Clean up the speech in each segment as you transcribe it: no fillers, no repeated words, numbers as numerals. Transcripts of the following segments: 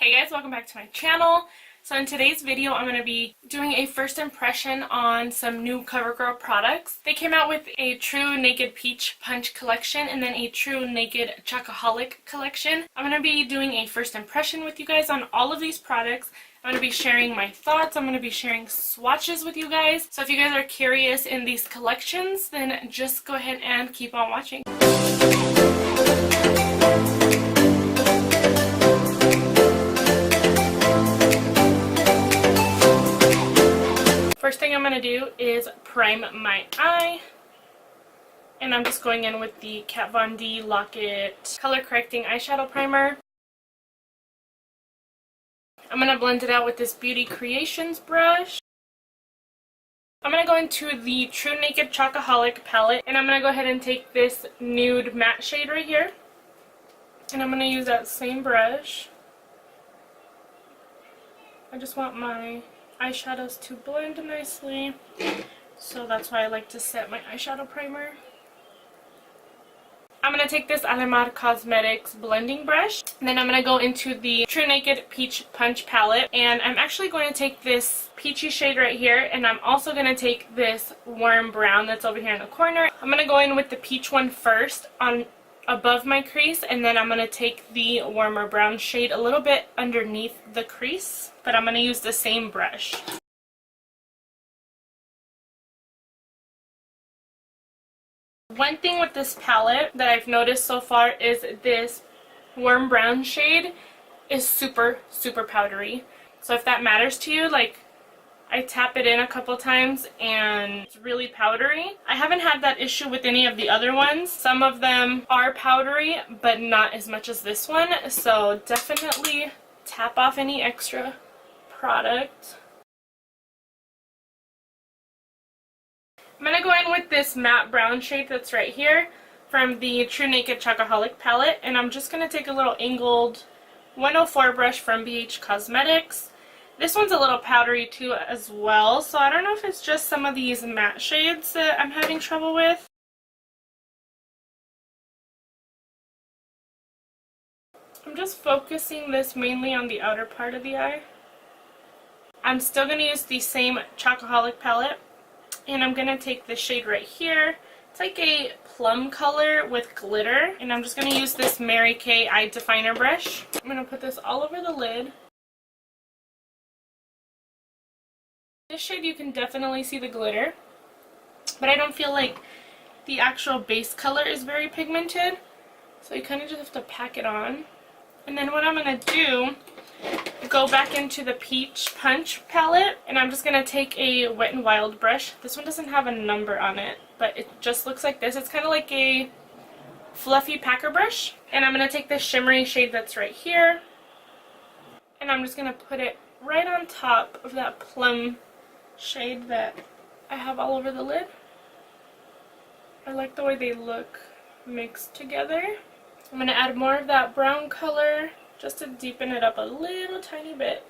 Hey guys, welcome back to my channel. So in today's video, I'm going to be doing a first impression on some new CoverGirl products. They came out with a True Naked Peach Punch collection and then a True Naked Chocoholic collection. I'm going to be doing a first impression with you guys on all of these products. I'm going to be sharing my thoughts. I'm going to be sharing swatches with you guys. So if you guys are curious in these collections, then just go ahead and keep on watching. First thing I'm going to do is prime my eye, and I'm just going in with the Kat Von D Lock-It Color Correcting Eyeshadow Primer. I'm going to blend it out with this Beauty Creations brush. I'm going to go into the True Naked Chocoholic Palette, and I'm going to go ahead and take this nude matte shade right here, and I'm going to use that same brush. I just want my eyeshadows to blend nicely, so that's why I like to set my eyeshadow primer. I'm going to take this Alemar Cosmetics blending brush, and then I'm going to go into the True Naked Peach Punch palette, and I'm actually going to take this peachy shade right here, and I'm also going to take this warm brown that's over here in the corner. I'm going to go in with the peach one first on above my crease, and then I'm going to take the warmer brown shade a little bit underneath the crease, but I'm going to use the same brush. One thing with this palette that I've noticed so far is this warm brown shade is super powdery. So if that matters to you, like, I tap it in a couple times and it's really powdery. I haven't had that issue with any of the other ones. Some of them are powdery, but not as much as this one. So definitely tap off any extra product. I'm going to go in with this matte brown shade that's right here from the True Naked Chocoholic Palette, and I'm just going to take a little angled 104 brush from BH Cosmetics. This one's a little powdery too as well, so I don't know if it's just some of these matte shades that I'm having trouble with. I'm just focusing this mainly on the outer part of the eye. I'm still going to use the same Chocoholic palette, and I'm going to take this shade right here. It's like a plum color with glitter, and I'm just going to use this Mary Kay Eye Definer brush. I'm going to put this all over the lid. This shade you can definitely see the glitter, but I don't feel like the actual base color is very pigmented, so you kind of just have to pack it on. And then what I'm going to do, go back into the Peach Punch palette, and I'm just going to take a Wet n Wild brush. This one doesn't have a number on it, but it just looks like this. It's kind of like a fluffy packer brush. And I'm going to take this shimmery shade that's right here, and I'm just going to put it right on top of that plum shade that I have all over the lid. I like the way they look mixed together. I'm going to add more of that brown color just to deepen it up a little tiny bit.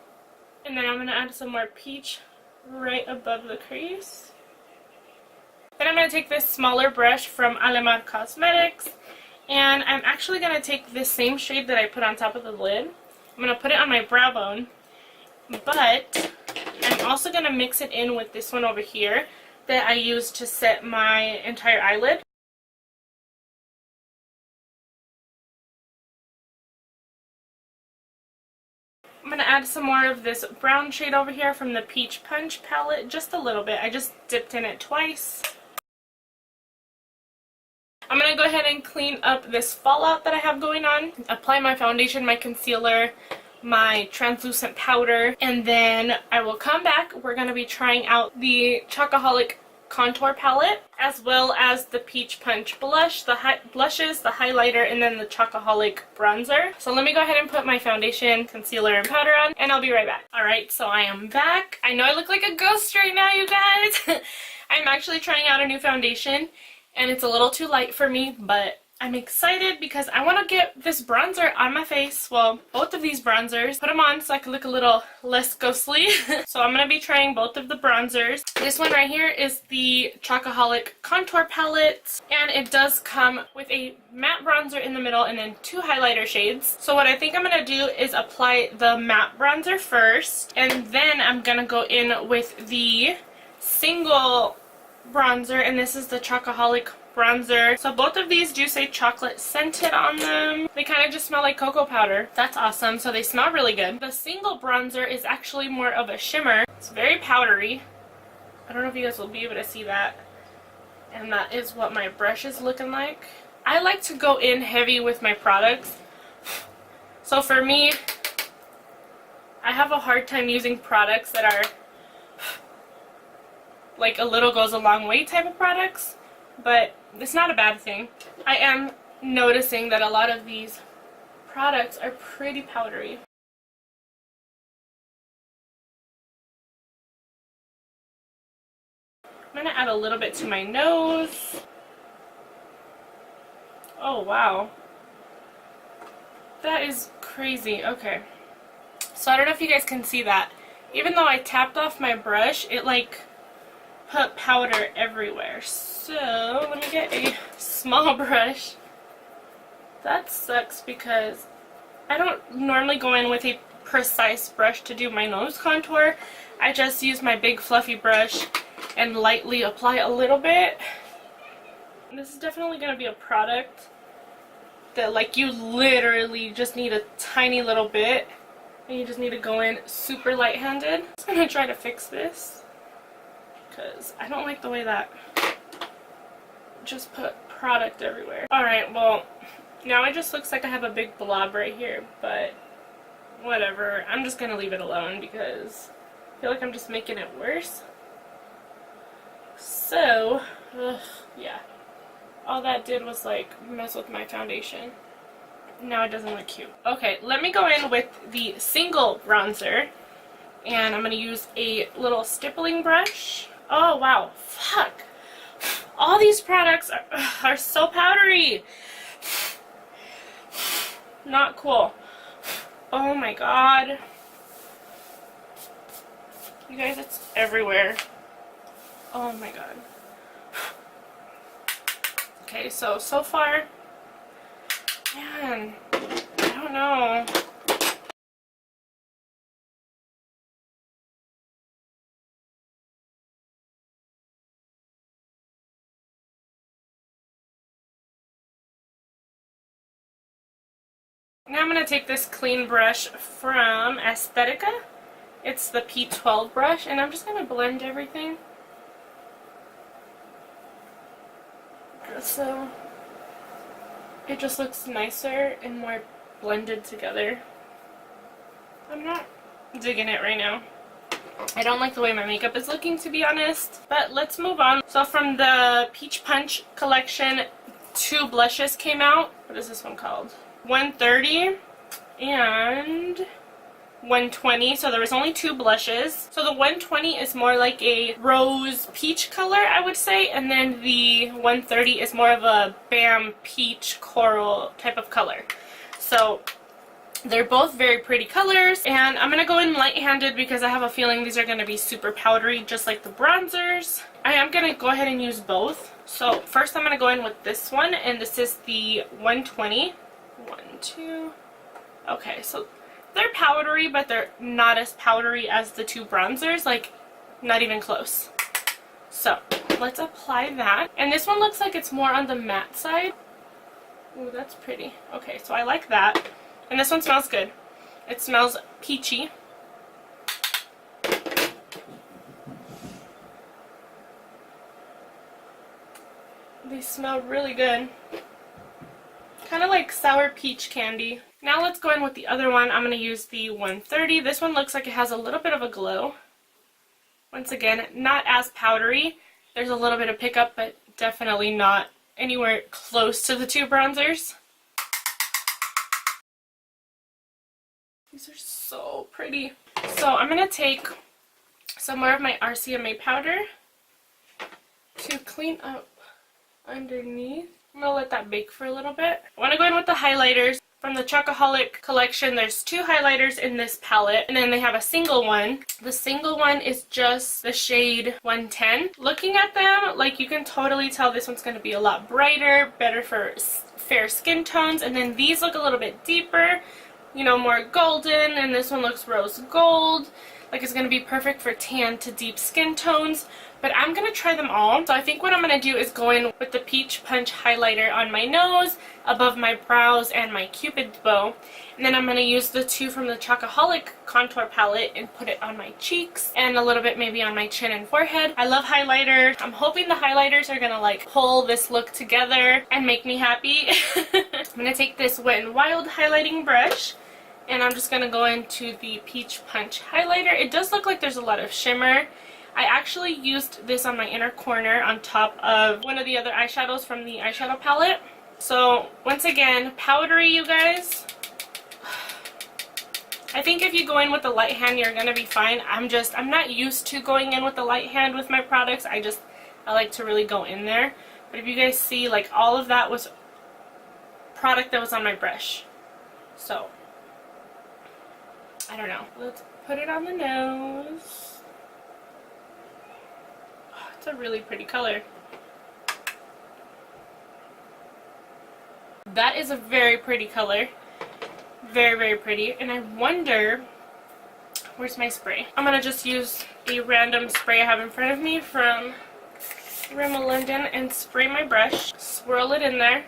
And then I'm going to add some more peach right above the crease. Then I'm going to take this smaller brush from Alemar Cosmetics, and I'm actually going to take this same shade that I put on top of the lid. I'm going to put it on my brow bone, but I'm also going to mix it in with this one over here that I use to set my entire eyelid. I'm going to add some more of this brown shade over here from the Peach Punch palette, just a little bit. I just dipped in it twice. I'm going to go ahead and clean up this fallout that I have going on. Apply my foundation, my concealer, my translucent powder, and then I will come back. We're going to be trying out the Chocoholic Contour Palette, as well as the Peach Punch blush, the blushes, the highlighter, and then the Chocoholic Bronzer. So let me go ahead and put my foundation, concealer, and powder on, and I'll be right back. Alright, so I am back. I know I look like a ghost right now, you guys. I'm actually trying out a new foundation, and it's a little too light for me, but I'm excited because I want to get this bronzer on my face. Well, both of these bronzers. Put them on so I can look a little less ghostly. So I'm going to be trying both of the bronzers. This one right here is the Chocoholic Contour Palette. And it does come with a matte bronzer in the middle and then 2 highlighter shades. So what I think I'm going to do is apply the matte bronzer first. And then I'm going to go in with the single bronzer. And this is the Chocoholic Bronzer. So both of these do say chocolate scented on them. They kind of just smell like cocoa powder. That's awesome. So they smell really good. The single bronzer is actually more of a shimmer. It's very powdery. I don't know if you guys will be able to see that. And that is what my brush is looking like. I like to go in heavy with my products. So for me, I have a hard time using products that are like a little goes a long way type of products. But it's not a bad thing. I am noticing that a lot of these products are pretty powdery. I'm going to add a little bit to my nose. Oh, wow. That is crazy. Okay. So I don't know if you guys can see that. Even though I tapped off my brush, it like put powder everywhere. So let me get a small brush. That sucks because I don't normally go in with a precise brush to do my nose contour. I just use my big fluffy brush and lightly apply a little bit. This is definitely going to be a product that like you literally just need a tiny little bit and you just need to go in super light-handed. I'm just going to try to fix this because I don't like the way that just put product everywhere. Alright, well, now it just looks like I have a big blob right here, but whatever. I'm just going to leave it alone because I feel like I'm just making it worse. So, yeah. All that did was like mess with my foundation. Now it doesn't look cute. Okay, let me go in with the single bronzer. And I'm going to use a little stippling brush. Oh, wow. Fuck. All these products are so powdery. Not cool. Oh my god. You guys, it's everywhere. Oh my god. Okay, so far, man, I don't know. Now I'm going to take this clean brush from Aesthetica. It's the P12 brush, and I'm just going to blend everything. So it just looks nicer and more blended together. I'm not digging it right now. I don't like the way my makeup is looking, to be honest. But let's move on. So from the Peach Punch collection, 2 blushes came out. What is this one called? 130 and 120. So there was only 2 blushes. So the 120 is more like a rose peach color, I would say, and then the 130 is more of a bam peach coral type of color. So they're both very pretty colors, and I'm gonna go in light-handed because I have a feeling these are gonna be super powdery just like the bronzers. I am gonna go ahead and use both. So first I'm gonna go in with this one, and this is the 120. 1, 2. Okay, so they're powdery, but they're not as powdery as the 2 bronzers, like not even close. So let's apply that. And this one looks like it's more on the matte side. Ooh, that's pretty. Okay, so I like that. And this one smells good. It smells peachy. They smell really good. Kind of like sour peach candy. Now let's go in with the other one. I'm going to use the 130. This one looks like it has a little bit of a glow. Once again, not as powdery. There's a little bit of pickup, but definitely not anywhere close to the 2 bronzers. These are so pretty. So I'm going to take some more of my RCMA powder to clean up underneath. I'm going to let that bake for a little bit. I want to go in with the highlighters. From the Chocoholic collection, there's 2 highlighters in this palette, and then they have a single one. The single one is just the shade 110. Looking at them, like, you can totally tell this one's going to be a lot brighter, better for fair skin tones, and then these look a little bit deeper, you know, more golden, and this one looks rose gold. Like, it's going to be perfect for tan to deep skin tones. But I'm going to try them all. So I think what I'm going to do is go in with the Peach Punch highlighter on my nose, above my brows, and my Cupid's bow. And then I'm going to use the 2 from the Chocoholic contour palette and put it on my cheeks and a little bit maybe on my chin and forehead. I love highlighter. I'm hoping the highlighters are going to like pull this look together and make me happy. I'm going to take this Wet n Wild highlighting brush. And I'm just going to go into the Peach Punch highlighter. It does look like there's a lot of shimmer. I actually used this on my inner corner on top of one of the other eyeshadows from the eyeshadow palette. So once again, powdery, you guys. I think if you go in with the light hand, you're going to be fine. I'm not used to going in with the light hand with my products. I like to really go in there. But if you guys see, like, all of that was product that was on my brush. So, I don't know. Let's put it on the nose. It's a really pretty color. That is a very pretty color. Very, very pretty. And I wonder, where's my spray? I'm going to just use a random spray I have in front of me from Rimmel London and spray my brush. Swirl it in there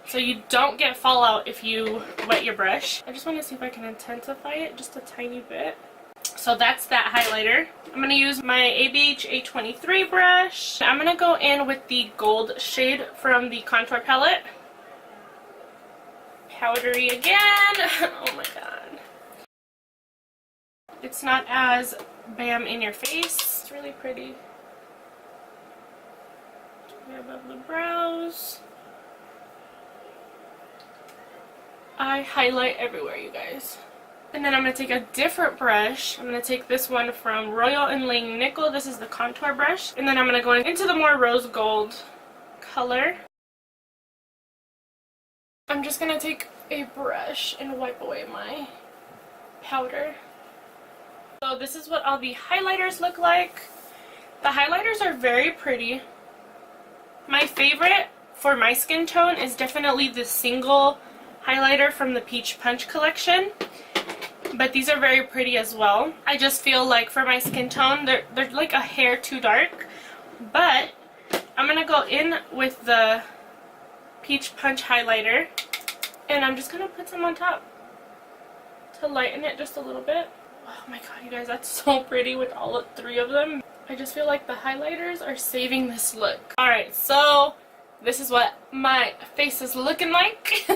so you don't get fallout if you wet your brush. I just want to see if I can intensify it just a tiny bit. So that's that highlighter. I'm going to use my ABH A23 brush. I'm going to go in with the gold shade from the contour palette. Powdery again. Oh my god. It's not as bam in your face. It's really pretty. Right above the brows. I highlight everywhere, you guys. And then I'm going to take a different brush. I'm going to take this one from Royal & Lang Nickel. This is the contour brush. And then I'm going to go into the more rose gold color. I'm just going to take a brush and wipe away my powder. So this is what all the highlighters look like. The highlighters are very pretty. My favorite for my skin tone is definitely the single highlighter from the Peach Punch collection. But these are very pretty as well. I just feel like for my skin tone, they're like a hair too dark. But I'm going to go in with the Peach Punch highlighter. And I'm just going to put some on top to lighten it just a little bit. Oh my god, you guys, that's so pretty with all 3 of them. I just feel like the highlighters are saving this look. Alright, so this is what my face is looking like.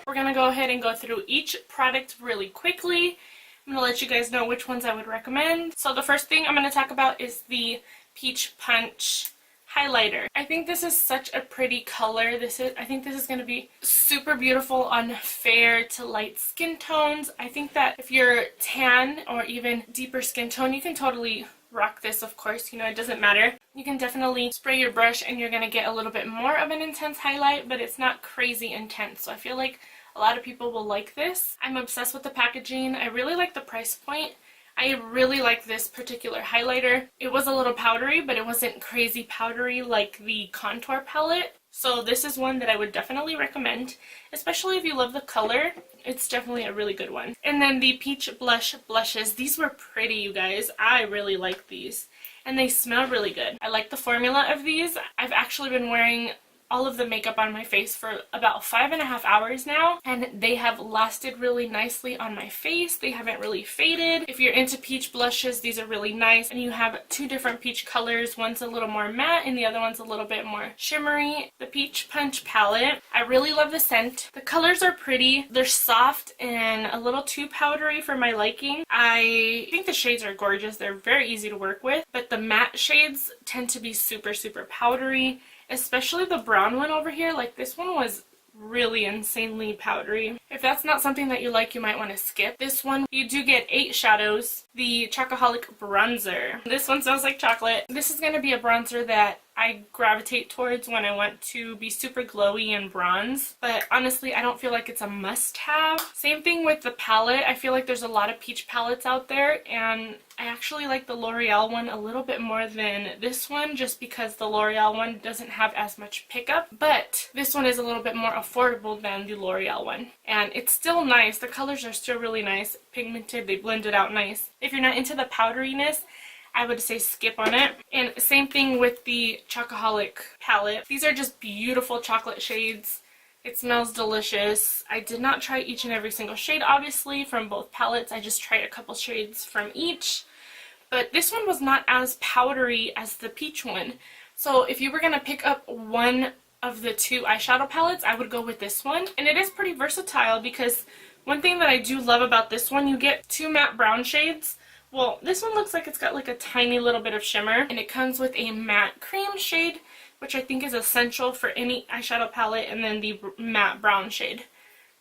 We're going to go ahead and go through each product really quickly. I'm going to let you guys know which ones I would recommend. So the first thing I'm going to talk about is the Peach Punch highlighter. I think this is such a pretty color. I think this is going to be super beautiful on fair to light skin tones. I think that if you're tan or even deeper skin tone, you can totally rock this, of course, you know, it doesn't matter. You can definitely spray your brush and you're going to get a little bit more of an intense highlight, but it's not crazy intense. So I feel like a lot of people will like this. I'm obsessed with the packaging. I really like the price point. I really like this particular highlighter. It was a little powdery, but it wasn't crazy powdery like the contour palette. So this is one that I would definitely recommend, especially if you love the color. It's definitely a really good one. And then the Peach Blush blushes. These were pretty, you guys. I really like these. And they smell really good. I like the formula of these. I've actually been wearing all of the makeup on my face for about 5.5 hours now, and they have lasted really nicely on my face. They haven't really faded. If you're into peach blushes, these are really nice, and you have 2 different peach colors. One's a little more matte and the other one's a little bit more shimmery. The Peach Punch palette, I really love the scent. The colors are pretty. They're soft and a little too powdery for my liking. I think the shades are gorgeous. They're very easy to work with, but the matte shades tend to be super, super powdery. Especially the brown one over here, like this one was really insanely powdery. If that's not something that you like, you might want to skip this one. You do get 8 shadows. The Chocoholic Bronzer. This one smells like chocolate. This is going to be a bronzer that I gravitate towards when I want to be super glowy and bronze, but honestly I don't feel like it's a must-have. Same thing with the palette. I feel like there's a lot of peach palettes out there, and I actually like the L'Oreal one a little bit more than this one, just because the L'Oreal one doesn't have as much pickup, but this one is a little bit more affordable than the L'Oreal one. And it's still nice. The colors are still really nice, pigmented, they blend it out nice. If you're not into the powderiness, I would say skip on it. And same thing with the Chocoholic palette. These are just beautiful chocolate shades. It smells delicious. I did not try each and every single shade, obviously, from both palettes. I just tried a couple shades from each. But this one was not as powdery as the peach one. So if you were going to pick up one of the 2 eyeshadow palettes, I would go with this one. And it is pretty versatile because one thing that I do love about this one, you get 2 matte brown shades. Well, this one looks like it's got like a tiny little bit of shimmer, and it comes with a matte cream shade, which I think is essential for any eyeshadow palette, and then the matte brown shade.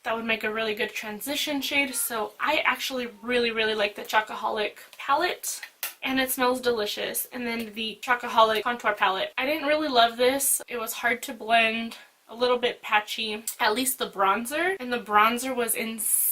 That would make a really good transition shade, so I actually really like the Chocoholic palette, and it smells delicious. And then the Chocoholic contour palette. I didn't really love this. It was hard to blend, a little bit patchy, at least the bronzer, and the bronzer was insanely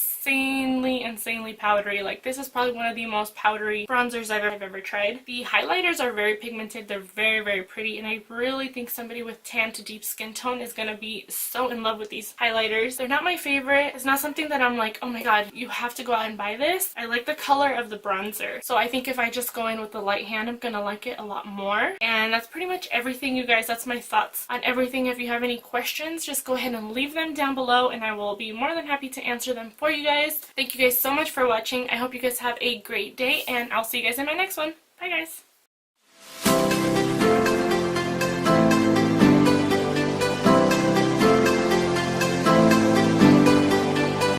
powdery. Like, this is probably one of the most powdery bronzers I've ever tried. The highlighters are very pigmented. They're very pretty, and I really think somebody with tan to deep skin tone is gonna be so in love with these highlighters. They're not my favorite. It's not something that I'm like, oh my god, you have to go out and buy this. I like the color of the bronzer, so I think if I just go in with the light hand, I'm gonna like it a lot more. And that's pretty much everything, you guys. That's my thoughts on everything. If you have any questions, just go ahead and leave them down below, and I will be more than happy to answer them for you guys. Thank you guys so much for watching. I hope you guys have a great day, and I'll see you guys in my next one. Bye, guys.